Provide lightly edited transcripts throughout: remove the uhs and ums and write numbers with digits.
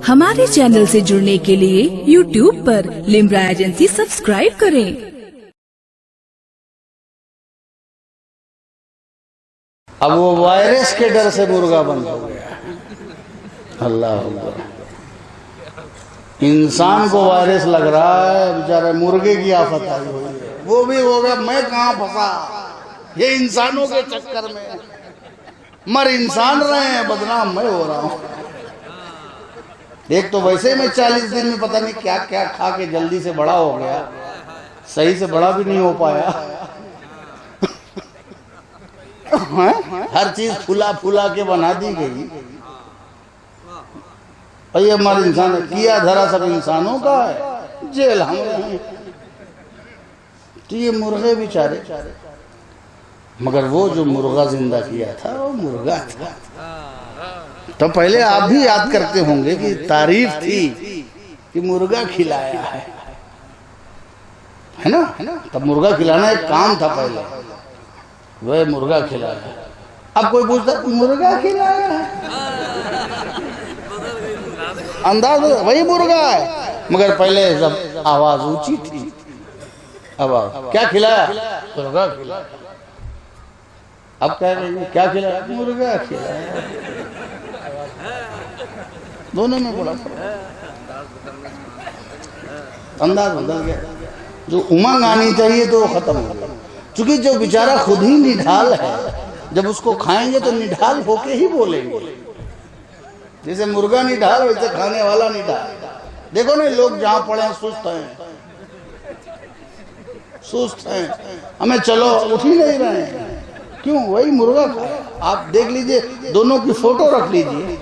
ہمارے چینل سے جڑنے کے لیے YouTube پر لمرا ایجنسی سبسکرائب کریں۔ اب وہ وائرس کے ڈر سے مرغا بند ہو گیا۔ اللہ اکبر، انسان کو وائرس لگ رہا ہے، بیچارے مرغے کی آفت آئی ہوئی ہے، وہ بھی ہو گیا میں کہاں پھنسا، یہ انسانوں کے چکر میں مر انسان رہے ہیں، بدنام میں ہو رہا ہوں۔ ایک تو ویسے میں 40 دن میں پتہ نہیں کیا کیا کھا کے جلدی سے بڑا ہو گیا، صحیح سے بڑا بھی نہیں ہو پایا، ہر چیز پھولا پھولا کے بنا دی گئی۔ اور یہ ہمارے انسان کیا دھرا سب انسانوں کا ہے، جیل ہم رہے ہیں۔ تو یہ مرغے بیچارے، مگر وہ جو مرغا زندہ کیا تھا وہ مرغا تھا۔ تو پہلے آپ بھی یاد کرتے ہوں گے کہ تعریف تھی کہ مرغا کھلایا ہے نا، تب مرغا کھلانا ایک کام تھا پہلے، وہ مرغا کھلایا۔ اب کوئی پوچھتا مرغا کھلایا ہے، انداز وہی مرغا ہے، مگر پہلے جب آواز اونچی تھی، اب کیا کھلایا؟ مرغا کھلایا۔ اب کہہ رہے ہیں کیا کھلایا؟ مرغا کھلایا۔ دونوں میں بڑا فرق، انداز بدل گیا۔ جو امنگ آنی چاہیے تو وہ ختم ہو گیا، چونکہ جو بیچارہ خود ہی نڈھال ہے، جب اس کو کھائیں گے تو نڈھال ہو کے ہی بولیں گے۔ جیسے مرغا نڈھال ویسے کھانے والا نڈھال۔ دیکھو نا لوگ جہاں پڑے ہیں سست ہیں، ہمیں چلو اٹھ ہی نہیں رہے ہیں، کیوں؟ وہی مرغا کھایا۔ آپ دیکھ لیجئے، دونوں کی فوٹو رکھ لیجئے،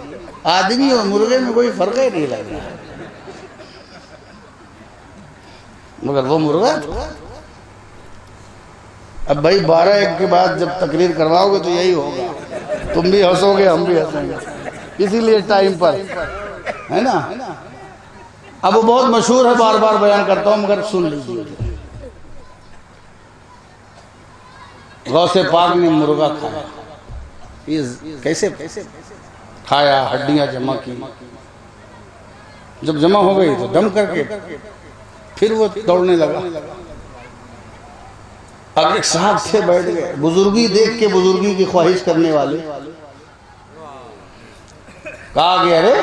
آدمی اور مرغے میں کوئی فرق ہی نہیں لگ رہا، مگر وہ مرغا تھا۔ اب بھائی 12-1 کے بعد جب تقریر کرواؤ گے تو یہی ہوگا، تم بھی ہنسو گے ہم بھی ہنسیں گے، اسی لیے ٹائم پر ہے نا۔ اب وہ بہت مشہور ہے، بار بار بیان کرتا ہوں، مگر سن لیجیے۔ غوث پاک نے مرغا کھایا، کیسے کھایا؟ ہڈیاں جمع کی، جب جمع ہو گئی تو دم کر کے پھر وہ دوڑنے لگا۔ اب ایک صاحب سے بیٹھ گئے، بزرگی دیکھ کے بزرگی کی خواہش کرنے والے، کہا کہ ارے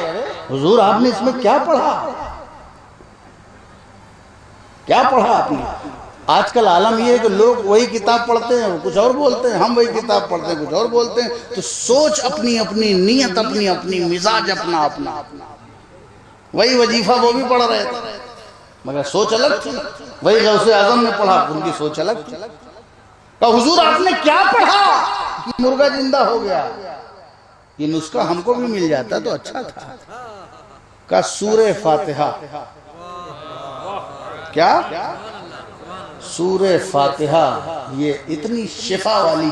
حضور آپ نے اس میں کیا پڑھا؟ کیا پڑھا آپ نے؟ آج کل عالم یہ ہے کہ لوگ وہی کتاب پڑھتے ہیں کچھ اور بولتے ہیں، ہم وہی کتاب پڑھتے ہیں کچھ اور بولتے ہیں، تو سوچ اپنی اپنی، نیت اپنی اپنی، مزاج اپنا اپنا، وہی وظیفہ وہ بھی پڑھ رہے تھے مگر سوچ الگ تھی۔ وہی غوث اعظم نے پڑھا، ان کی سوچ الگ تھی۔ کہا حضور آپ نے کیا پڑھا کہ مرغا زندہ ہو گیا؟ یہ نسخہ ہم کو بھی مل جاتا تو اچھا تھا۔ کہا سورہ فاتحہ۔ کیا؟ سورہ فاتحہ، یہ اتنی شفا والی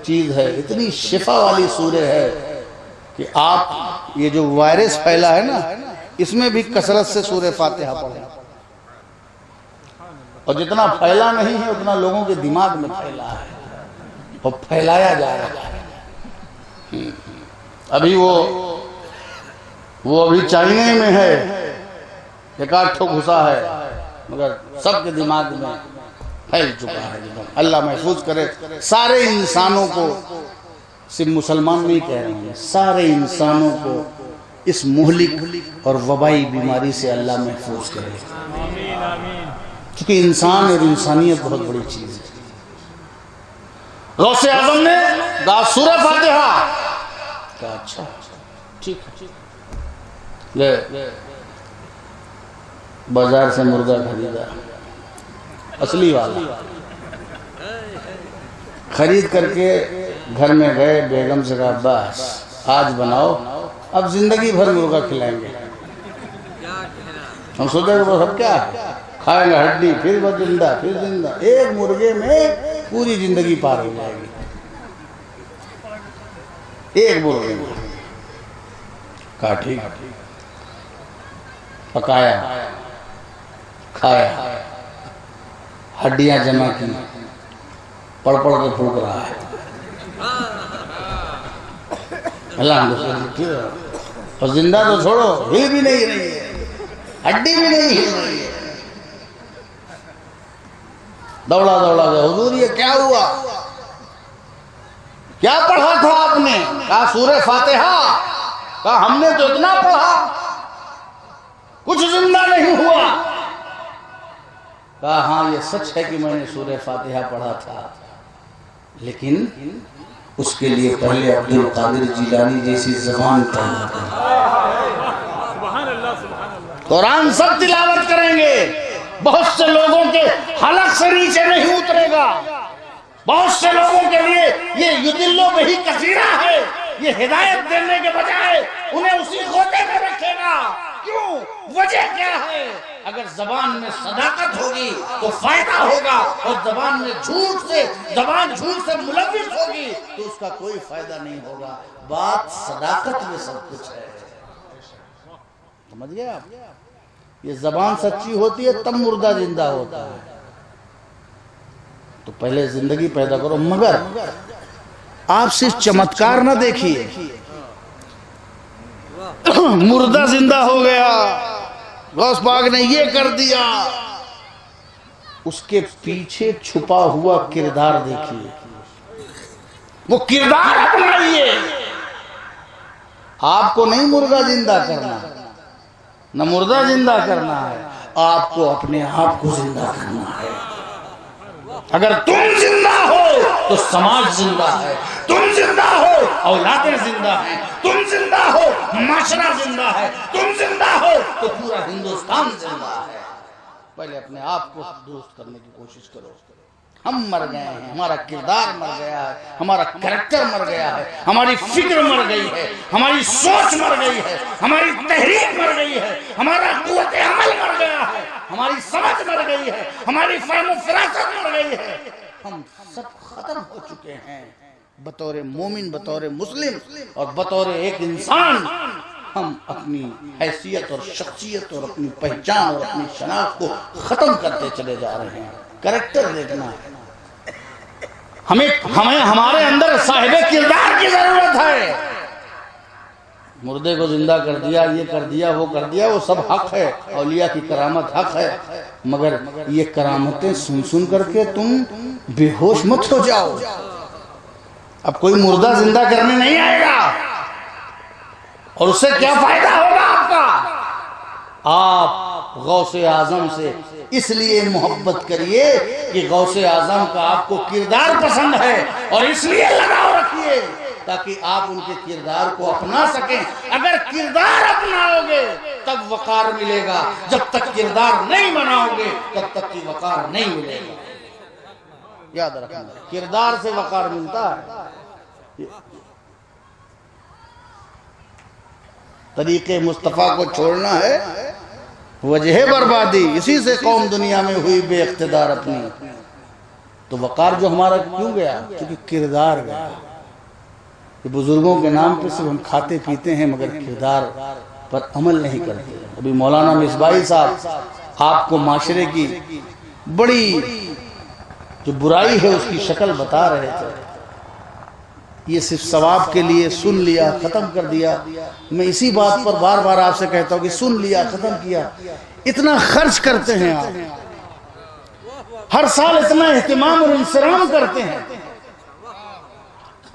چیز ہے، اتنی شفا والی سورہ ہے کہ آپ یہ جو وائرس پھیلا ہے نا، اس میں بھی کثرت سے سورہ فاتحہ پڑھیں، اور جتنا پھیلا نہیں ہے اتنا لوگوں کے دماغ میں پھیلا ہے اور پھیلایا جا رہا ہے۔ ابھی وہ ابھی چائنے میں ہے، ایک آدھ ٹھو گھسا ہے، مگر سب کے دماغ میں پھیل چکا ہے۔ اللہ محفوظ کرے سارے انسانوں کو، صرف مسلمان نہیں کہہ رہے ہیں، سارے انسانوں کو اس مہلک اور وبائی بیماری سے اللہ محفوظ کرے، کیونکہ انسان اور انسانیت بہت بڑی چیز ہے۔ غوث اعظم نے کہا سورہ فاتحہ، کہا اچھا ٹھیک ہے، بازار سے مرغا خریدا، اصلی والا خرید کر کے گھر میں گئے، بیگم سے کہا بس آج بناؤ، اب زندگی بھر مرغا کھلائیں گے۔ ہم سوچے کہ وہ سب کیا کھائیں گے، ہڈی، پھر وہ زندہ، پھر زندہ، ایک مرغے میں پوری زندگی پار ہو جائے گی، ایک مرغے میں۔ کہا ٹھیک، پکایا، کھایا، ہڈیاں جمع کی، پڑ پڑ کے پھونک رہا ہے، اللہ اور زندہ تو چھوڑو، ہل بھی نہیں رہی ہے، ہڈی بھی نہیں ہل رہی ہے. دوڑا دوڑا گیا، حضور یہ کیا ہوا؟ کیا پڑھا تھا آپ نے؟ کہا سورہ فاتحہ. کہا ہم نے تو اتنا پڑھا، کچھ زندہ نہیں ہوا. کہا ہاں یہ سچ ہے کہ میں نے سورہ فاتحہ پڑھا تھا، لیکن اس کے لیے پہلے عبد القادر جیلانی جیسی زبان پڑھنا تھا. قرآن سب تلاوت کریں گے، بہت سے لوگوں کے حلق سے نیچے نہیں اترے گا. بہت سے لوگوں کے لیے یہ یدلو بہی کثیرہ ہے، یہ ہدایت دینے کے بجائے انہیں اسی غوطے میں رکھے گا. کیوں؟ وجہ کیا ہے؟ اگر زبان میں صداقت ہوگی تو فائدہ ہوگا، اور زبان میں زبان جھوٹ سے ملوث ہوگی تو اس کا کوئی فائدہ نہیں ہوگا. بات صداقت میں سب کچھ ہے. سمجھ گئے آپ؟ یہ زبان سچی ہوتی ہے تب مردہ زندہ ہوتا ہے. تو پہلے زندگی پیدا کرو. مگر آپ صرف چمتکار نہ دیکھیے، مردہ زندہ ہو گیا، غوث پاک نے یہ کر دیا، اس کے پیچھے چھپا ہوا کردار دیکھیے. وہ کردار اپنائیے. آپ کو نہیں مردہ زندہ کرنا، نہ مردہ زندہ کرنا ہے، آپ کو اپنے آپ کو زندہ کرنا ہے. اگر تم زندہ ہو تو سماج زندہ ہے، تم زندہ ہو اولادیں زندہ ہیں، تم زندہ ہو معاشرہ زندہ ہے، تم زندہ ہو تو پورا ہندوستان زندہ ہے. پہلے اپنے آپ کو درست کرنے کی کوشش کرو. ہم مر گئے ہیں، ہمارا کردار مر گیا ہے، ہمارا کریکٹر مر گیا ہے، ہماری فکر مر گئی ہے، ہماری سوچ مر گئی ہے، ہماری تحریک مر گئی ہے، ہمارا قوت عمل مر گیا ہے، ہماری سمجھ مر گئی ہے، ہماری فہم و فراست مر گئی ہے. ہم سب ختم ہو چکے ہیں. بطور مومن، بطور مسلم اور بطور ایک انسان ہم اپنی حیثیت اور شخصیت اور اپنی پہچان اور اپنی شناخت کو ختم کرتے چلے جا رہے ہیں. کریکٹر دیکھنا ہے. ہمیں ہمارے اندر صاحب کردار کی ضرورت ہے. مردے کو زندہ کر دیا، یہ کر دیا، وہ کر دیا، وہ سب حق ہے. اولیاء کی کرامت حق ہے، مگر یہ کرامتیں سن سن کر کے تم بے ہوش مت ہو جاؤ. اب کوئی مردہ زندہ کرنے نہیں آئے گا، اور اس سے کیا فائدہ ہوگا آپ کا؟ آپ غوث اعظم سے اس لیے محبت کریے کہ غوث اعظم کا آپ کو کردار پسند ہے، اور اس لیے لگاؤ رکھیے تاکہ آپ ان کے کردار کو اپنا سکیں. اگر کردار اپناؤ گے تب وقار ملے گا، جب تک کردار نہیں بناؤ گے تب تک کی وقار نہیں ملے گا. یاد رکھنا، کردار سے وقار ملتا ہے. طریق مصطفیٰ کو چھوڑنا ہے وجہ بربادی. اسی سے قوم دنیا میں ہوئی بے اقتدار اپنی. تو وقار جو ہمارا کیوں گیا؟ کیونکہ کردار گیا. کہ بزرگوں کے نام پہ صرف ہم کھاتے پیتے ہیں مگر کردار پر عمل نہیں کرتے. ابھی مولانا مصباحی صاحب آپ کو معاشرے کی بڑی جو برائی ہے اس کی شکل بتا رہے تھے. یہ صرف ثواب کے لیے سن لیا، ختم کر دیا. میں اسی بات پر بار بار آپ سے کہتا ہوں کہ سن لیا، ختم کیا. اتنا خرچ کرتے ہیں آپ، ہر سال اتنا اہتمام اور انصرام کرتے ہیں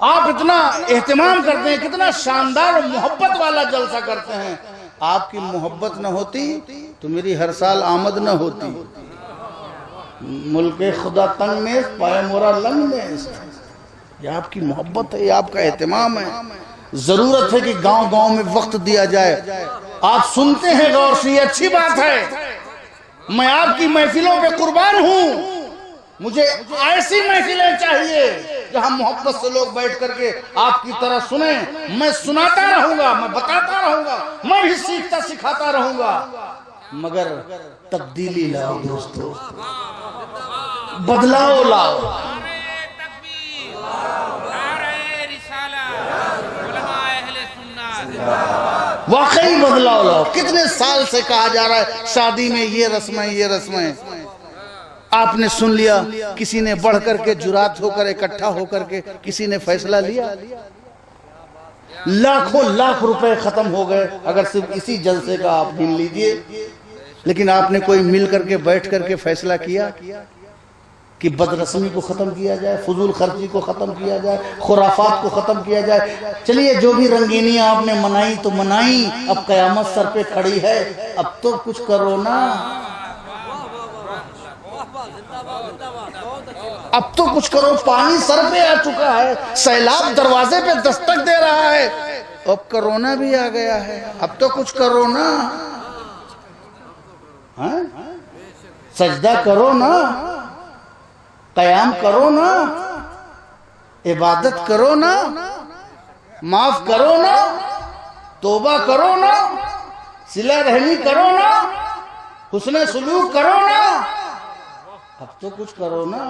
آپ، اتنا اہتمام کرتے ہیں، کتنا شاندار اور محبت والا جلسہ کرتے ہیں. آپ کی محبت نہ ہوتی تو میری ہر سال آمد نہ ہوتی. ملک خدا تنگ میں پائے مورا لنگ میں. یہ آپ کی محبت ہے، یہ آپ کا اہتمام ہے. ضرورت ہے کہ گاؤں گاؤں میں وقت دیا جائے. آپ سنتے ہیں غور سے، یہ اچھی بات ہے. میں آپ کی محفلوں پہ قربان ہوں. مجھے ایسی محفلیں چاہیے جہاں محبت سے لوگ بیٹھ کر کے آپ کی طرح سنیں. میں سناتا رہوں گا، میں بتاتا رہوں گا، میں بھی سیکھتا سکھاتا رہوں گا. مگر تبدیلی لاؤ دوستو، بدلاؤ لاؤ. واقعی بدلاؤ لاؤ. کتنے سال سے کہا جا رہا ہے شادی میں یہ رسمیں، یہ رسمیں. آپ نے سن لیا، کسی نے بڑھ کر کے جرات ہو کر اکٹھا ہو کر کے کسی نے فیصلہ لیا. لاکھوں لاکھ روپے ختم ہو گئے اگر صرف اسی جلسے کا آپ گن لیجئے. لیکن آپ نے کوئی مل کر کے بیٹھ کر کے فیصلہ کیا کہ بد رسمی کو ختم کیا جائے, فضول خرچی کو ختم کیا جائے, خرافات کو ختم کیا جائے. چلیے جو بھی رنگینیاں آپ نے منائی تو منائی, اب قیامت سر پہ کھڑی ہے, اب تو کچھ کرو نا, اب تو کچھ کرو. پانی سر پہ آ چکا ہے, سیلاب دروازے پہ دستک دے رہا ہے, اب کرونا بھی آ گیا ہے, اب تو کچھ کرو نا. سجدہ کرو نا, قیام کرو نا, عبادت کرو نا, معاف کرو نا, توبہ کرو نا, صلہ رحمی کرو نا, حسن سلوک کرو نا. اب تو کچھ کرو نا,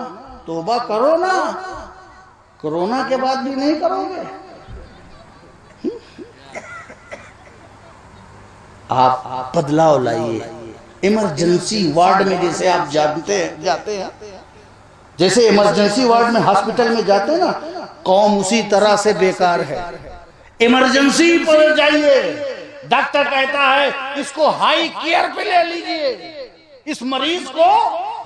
توبہ کرو نا. کرونا کے بعد بھی نہیں کرو گے؟ آپ بدلاؤ لائیے. ایمرجنسی وارڈ میں جیسے آپ جاتے ہیں, جیسے ایمرجنسی وارڈ میں ہاسپٹل میں جاتے ہیں نا, قوم اسی طرح سے بیکار ہے. ایمرجنسی پر جائیے, ڈاکٹر کہتا ہے اس کو ہائی کیئر پہ لے لیجئے, اس مریض کو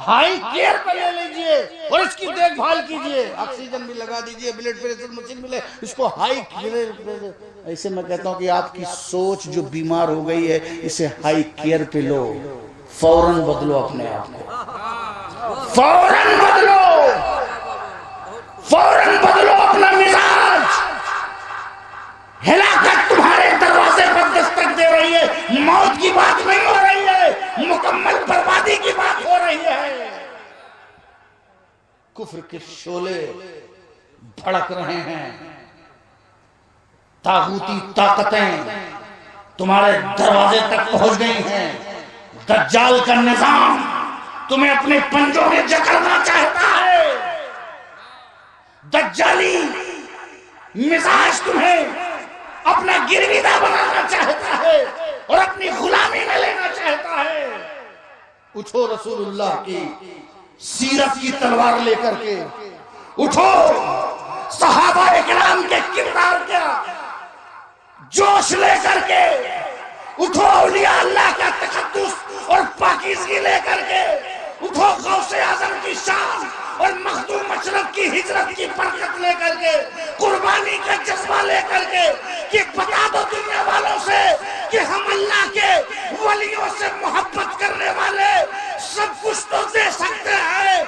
ہائی کیئر پہ لے لیجئے اور اس کی دیکھ بھال کیجئے, آکسیجن بھی لگا دیجئے, بلڈ پریشر مشین ملے, اس کو ہائی کیئر. ایسے میں کہتا ہوں کہ آپ کی سوچ جو بیمار ہو گئی ہے اسے ہائی کیئر پہ لو, فوراً بدلو اپنے آپ کو, فوراً بدلو, فوراً بدلو اپنا مزاج. ہلاکت تمہارے دروازے پر دستک دے رہی ہے, موت کی بات نہیں ہو رہی ہے, مکمل بربادی کی بات ہو رہی ہے. کفر کے شعلے بھڑک رہے ہیں, طاغوتی طاقتیں تمہارے دروازے تک پہنچ گئی ہیں. دجال کا نظام تمہیں اپنے پنجوں میں جکڑنا چاہتا ہے, دجالی مزاج تمہیں اپنا گرویدہ بنانا چاہتا ہے اور اپنی غلامی میں لینا چاہتا ہے. اٹھو رسول اللہ کی سیرت کی تلوار لے کر کے, اٹھو صحابہ اکرام کے کردار کا جوش لے کر کے, اٹھو اولیاء اللہ کا تقدس اور پاکیزگی لے کر کے, اٹھو غوث اعظم کی شان اور مخدوم مشرف کی ہجرت کی برکت لے کر کے, قربانی کا جذبہ لے کر کے, کہ بتا دو دنیا والوں سے کہ ہم اللہ کے ولیوں سے محبت کرنے والے سب کچھ تو دے سکتے ہیں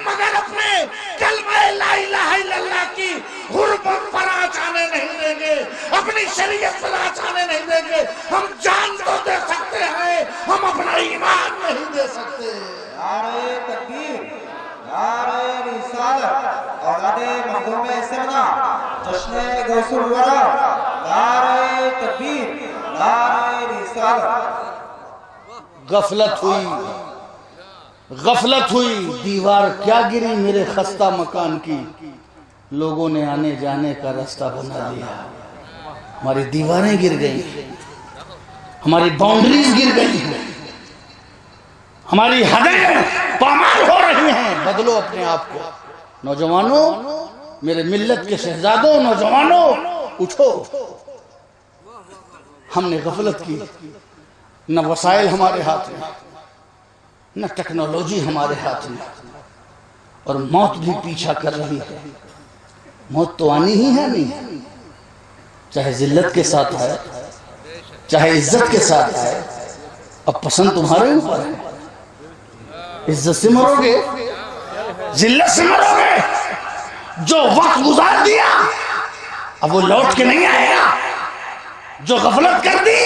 مگر اپنے کلمہ لا الہ الا اللہ کی حرمت پر آنچ آنے نہیں دیں گے, اپنی شریعت پر آنچ آنے نہیں دیں گے. ہم جان تو دے سکتے ہیں, ہم اپنا ایمان نہیں دے سکتے. نعرہ تکبیر, نعرہ رسالت, اولاد مخدوم سمنا, جشن غوث الورا, نعرہ تکبیر, نعرہ رسالت. غفلت ہوئی, غفلت ہوئی, دیوار کیا گری میرے خستہ مکان کی, لوگوں نے آنے جانے کا راستہ بنا دیا. ہماری دیواریں گر گئی, ہماری باؤنڈریز گر گئی ہیں, ہماری حدیں پامال ہو رہی ہیں. بدلو اپنے آپ کو. نوجوانوں, میرے ملت کے شہزادوں, نوجوانوں اٹھو. ہم نے غفلت کی, نہ وسائل ہمارے ہاتھ میں, نہ ٹیکنالوجی ہمارے ہاتھ میں, اور موت بھی پیچھا کر رہی ہے. موت تو آنی ہی ہے, نہیں چاہے ذلت کے ساتھ ہے چاہے عزت کے ساتھ ہے, اب پسند تمہارے اوپر ہے. عزت سے مرو گے, ذلت سے مرو گے. جو وقت گزار دیا اب وہ لوٹ کے نہیں آئے گا, جو غفلت کر دی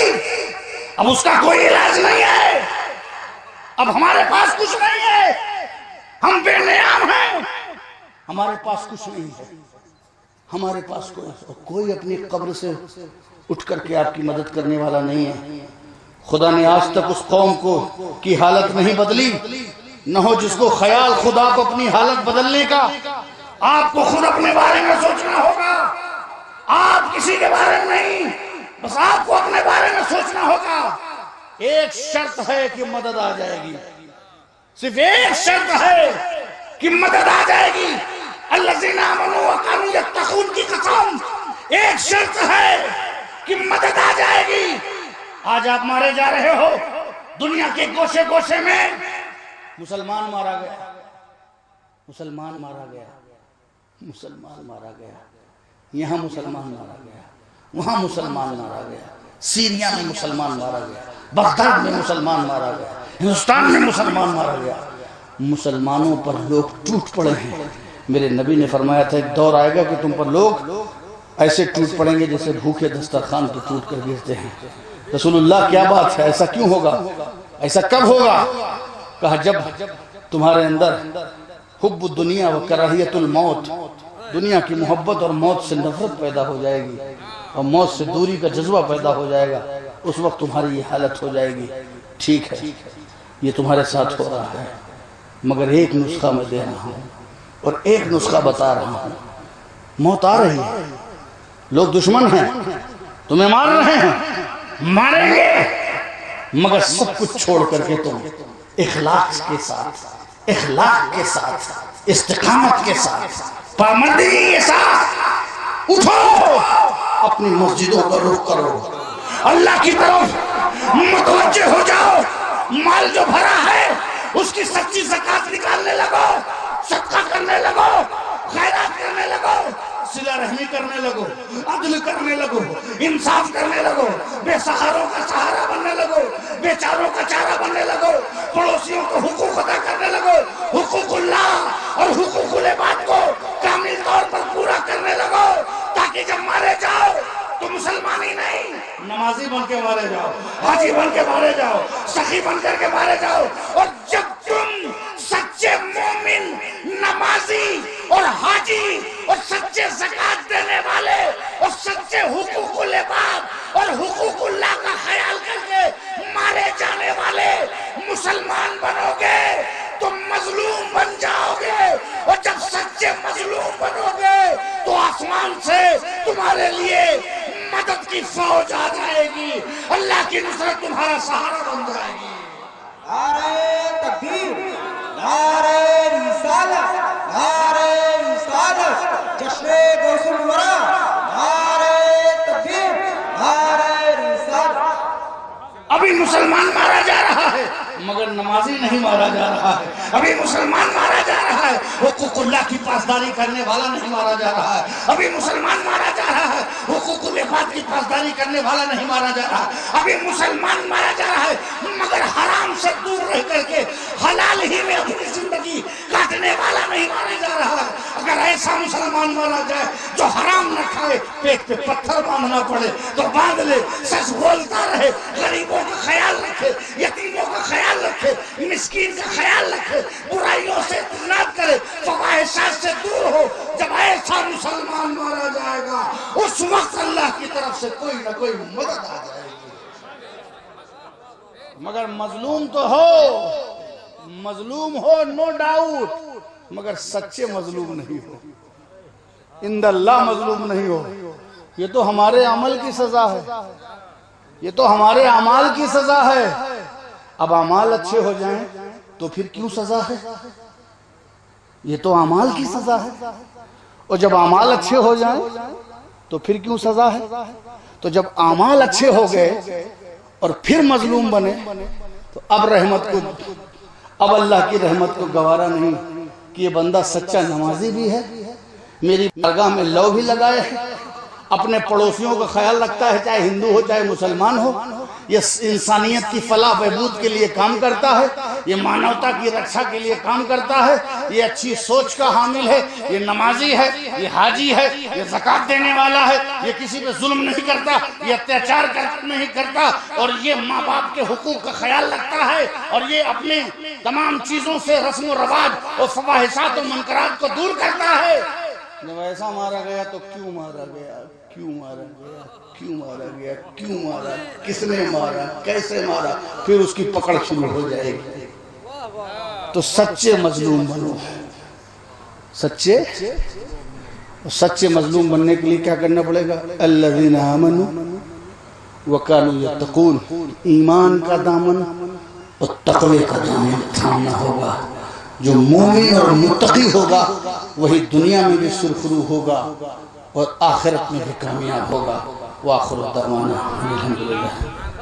اب اس کا کوئی علاج نہیں ہے. اب ہمارے پاس کچھ نہیں ہے, ہم بے نیام ہیں, ہمارے پاس کچھ نہیں ہے, ہمارے پاس کوئی اپنی قبر سے اٹھ کر کے آپ کی مدد کرنے والا نہیں ہے. خدا نے آج تک اس قوم کو کی حالت نہیں بدلی, نہ ہو جس کو خیال خدا کو اپنی حالت بدلنے کا. آپ کو خود اپنے بارے میں سوچنا ہوگا, آپ کسی کے بارے میں نہیں, بس آپ کو اپنے بارے میں سوچنا ہوگا. ایک شرط ہے کہ مدد آ جائے گی, صرف ایک شرط ہے کہ مدد آ جائے گی. الذین آمنوا وکانوا یتقون کی قسم, ایک شرط ہے کہ مدد آ جائے گی. آج آپ مارے جا رہے ہو دنیا کے گوشے گوشے میں. مسلمان مارا گیا, مسلمان مارا گیا, مسلمان مارا گیا, یہاں مسلمان مارا گیا, وہاں مسلمان مارا گیا, سیریا میں مسلمان مارا گیا, بغداد میں مسلمان مارا گیا, ہندوستان میں مسلمان مارا گیا. مسلمانوں پر لوگ ٹوٹ پڑے ہیں. میرے نبی نے فرمایا تھا ایک دور آئے گا کہ تم پر لوگ ایسے ٹوٹ پڑیں گے جیسے بھوکے دسترخوان پہ ٹوٹ کر گرتے ہیں. رسول اللہ کیا بات ہے, ایسا کیوں ہوگا, ایسا کب ہوگا؟ کہا جب تمہارے اندر حب الدنیا و کراہیت الموت, دنیا کی محبت اور موت سے نفرت پیدا ہو جائے گی اور موت سے دوری کا جذبہ پیدا ہو جائے گا, اس وقت تمہاری یہ حالت ہو جائے گی. ٹھیک ہے یہ تمہارے ساتھ ہو رہا ہے, مگر ایک نسخہ میں دے رہا ہوں اور ایک نسخہ بتا رہا ہوں. موت آ رہی ہے, لوگ دشمن ہیں, تمہیں مار رہے ہیں, ماریں گے, مگر سب کچھ چھوڑ کر کے تم اخلاص کے ساتھ, اخلاق کے ساتھ, استقامت کے ساتھ, پابندی کے ساتھ اٹھو, اپنی مسجدوں کا رخ کرو, اللہ کی طرف متوجہ ہو جاؤ. مال جو بھرا ہے اس کی سچی زکات نکالنے لگو, صدقہ کرنے لگو, خیرات کرنے لگو, صلہ رحمی کرنے لگو, عدل کرنے لگو, انصاف کرنے لگو, بے سہاروں کا سہارا بننے لگو, بیچاروں کا چارہ بننے لگو, پڑوسیوں کو حقوق ادا کرنے لگو, حقوق اللہ اور حقوق العباد کو کامل طور پر پورا کرنے لگو, تاکہ جب مارے جاؤ تو مسلمانی نہیں, نمازی بن کے مارے جاؤ, حاجی بن کے مارے جاؤ, سخی بن کر کے مارے جاؤ. اور جب تم سچے مومن, نمازی اور حاجی اور سچے زکات دینے والے اور سچے حقوق العباد اور حقوق اللہ کا خیال کر کے مارے جانے والے مسلمان بنو گے تو مظلوم بن جاؤ گے, اور جب سچے مظلوم بنو گے تو آسمان سے تمہارے لیے مدد کی فوج آ جائے گی, اللہ کی نصرت تمہارا سہارا بن جائے گی. نعرہ تکبیر, نعرہ رسالت, نعرہ رسالت, جشن غوث الورا, نعرہ تکبیر, نعرہ رسالت. ابھی مسلمان مارا جا رہا ہے مگر نمازی نہیں مارا جا رہا ہے. ابھی مسلمان مارا جا رہا ہے, حقوق اللہ کی پاسداری کرنے والا نہیں مارا جا رہا ہے. ابھی مسلمان مارا جا رہا ہے, حقوق العباد کی پاسداری کرنے والا نہیں مارا جا رہا ہے. ابھی مسلمان مارا جا رہا ہے مگر حرام سے دور رہ کر کے حلال ہی میں اپنی زندگی کاٹنے والا نہیں مارا جا رہا ہے. اگر ایسا مسلمان مارا جائے جو حرام نہ کھائے, پیٹ پہ پتھر باندھنا پڑے تو باندھ لے, سچ بولتا رہے, غریبوں کا خیال رکھے, یتیموں کا خیال رکھے, مسکین کا خیال رکھے, برائیوں سے اجتناب کرے, فواحشات سے دور ہو. جب ایسا مسلمان مارا جائے گا اس وقت اللہ کی طرف سے کوئی نہ کوئی مدد آ جائے گی. مگر مظلوم تو ہو, مظلوم ہو نو ڈاؤٹ, مگر سچے مظلوم نہیں ہو, عند اللہ مظلوم نہیں ہو. یہ تو ہمارے عمل کی سزا ہے, یہ تو ہمارے اعمال کی سزا ہے. اب اعمال اچھے ہو جائیں تو پھر کیوں سزا ہے؟ یہ تو اعمال کی سزا ہے. اور جب اعمال اچھے ہو جائیں تو پھر کیوں سزا ہے؟ تو جب اعمال اچھے ہو گئے اور پھر مظلوم بنے تو اب رحمت کو, اب اللہ کی رحمت کو گوارا نہیں کہ یہ بندہ سچا نمازی بھی ہے, میری بارگاہ میں لو بھی لگائے ہے, اپنے پڑوسیوں کا خیال رکھتا ہے, چاہے ہندو ہو چاہے مسلمان ہو, یہ انسانیت کی فلاح بہبود کے لیے کام کرتا ہے, یہ مانوتا کی رکشا کے لیے کام کرتا ہے, یہ اچھی سوچ کا حامل ہے, یہ نمازی ہے, یہ حاجی ہے, یہ زکات دینے والا ہے, یہ کسی پہ ظلم نہیں کرتا, یہ اتیاچار نہیں کرتا, اور یہ ماں باپ کے حقوق کا خیال رکھتا ہے, اور یہ اپنے تمام چیزوں سے رسم و رواج اور فواحشات و منکرات کو دور کرتا ہے. جب ایسا مارا گیا تو کیوں مارا گیا, کیوں مارا گیا, کیوں مارا گیا, کیوں مارا, کس نے مارا, کیسے مارا, پھر اس کی پکڑ شروع ہو جائے گی. تو سچے مظلوم بنو, سچے مظلوم بننے کے لیے کیا کرنا پڑے گا؟ الذین آمنوا وکانوا یتقون, ایمان کا دامن اور تقوی کا دامن تھامنا ہوگا. جو مومن اور متقی ہوگا وہی دنیا میں بھی سرخرو ہوگا اور آخرت میں بھی کامیاب ہوگا۔ وآخر دعوانا الحمدللہ۔